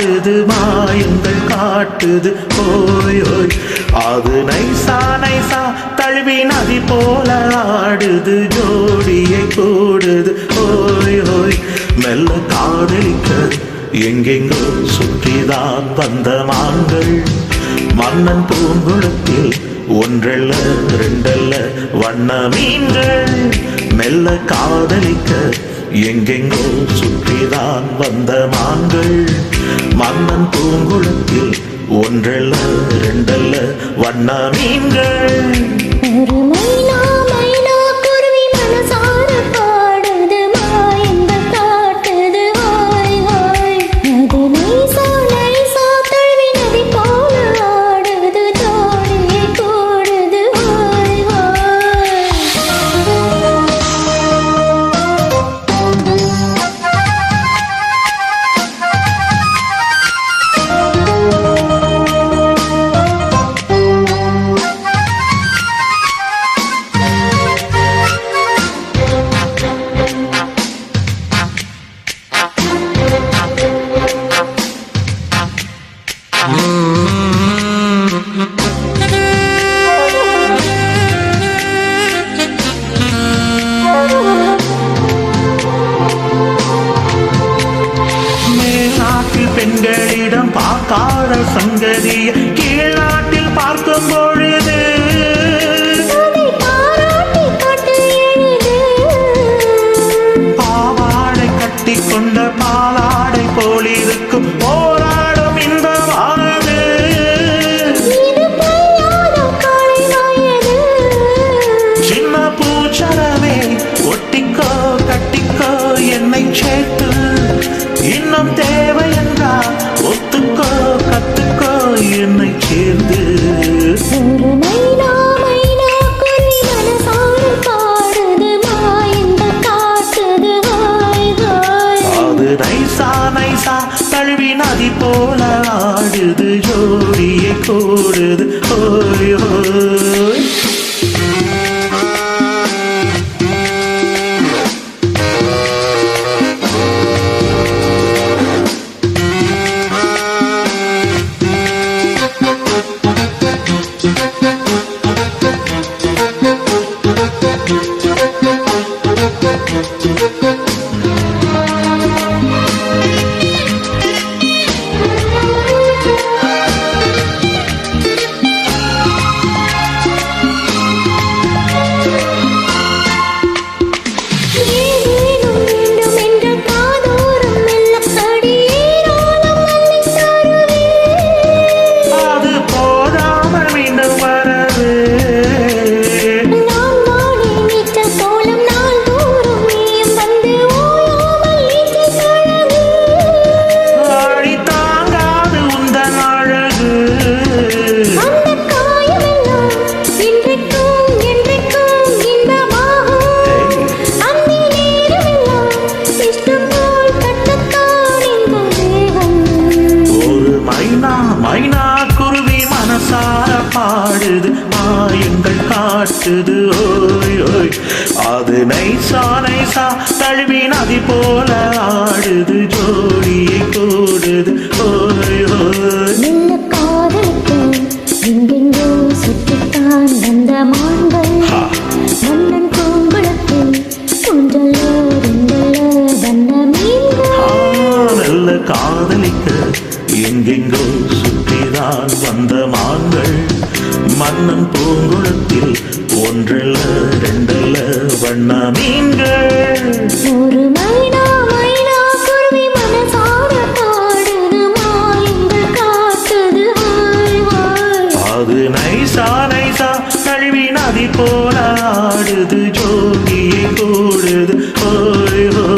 ஆடுது மாயங்கள் காட்டுது ஓய் ஓய். அது நைசா நைசா தழுவி நதி போல ஆடுது ஜோடியை கூடுது ஓய் ஓய். மெல்ல காதலிக்க எங்கெங்கோ சுற்றிதான் வந்த மான்கள் மன்னன் பூங்குளத்தில் ஒன்றல்ல ரெண்டல்ல வண்ண மீன்கள். மெல்ல காதலிக்க எங்கெங்கோ சுற்றிதான் வந்த மான்கள் மன்னன் பூங்குளத்தில் ஒன்றல்ல ரெண்டல்ல வண்ண மீன்கள். பெண்களிடம் பார்க்காத சங்கதிய கீழ்நாட்டில் பார்க்கும் பொழுது பாவாடை கட்டி கொண்ட பாலாடை போலிருக்கும் போராடும் இந்த வாழ்வு. சின்ன பூச்சரவே ஒட்டிக்கோ கட்டிக்கோ என்னை சேர்த்து இன்னும் தேவை என்றால் ஒத்துக்கோ கத்துக்கோ என்னை சேர்ந்து. அது நைசா நைசா தழுவி நதி போல ஆடுது ஜோடியை கூடுது ஓய் ஓய். மைனா குருவி மனசார பாடுது மாயங்கள் காட்டுது ஓய் ஓய். அது நைசா நைசா தழுவி நதி போல ஆடுது ஜோடியை கூடுது ஓய் ஓய். எங்கெங்கோ சுற்றித்தான் வந்த மான்கள் மன்னன் பூங்குளத்தில் ஒன்றல்ல ரெண்டல்ல வண்ண மீன்கள். நல்ல காதலிக்க எங்கெங்கோ சுற்றிதான் வந்த மான்கள் மன்னன் பூங்குளத்தில் ஒன்றல்ல ரெண்டல்ல வண்ண மீன்கள். ஒரு மைனா மைனா குருவி மனசார பாடுது மாயங்கள் காட்டுது ஓய் ஓய். அது நைசா நைசா தழுவி நதி போல ஆடுது ஜோடியை கூடுது ஓய் ஓய்.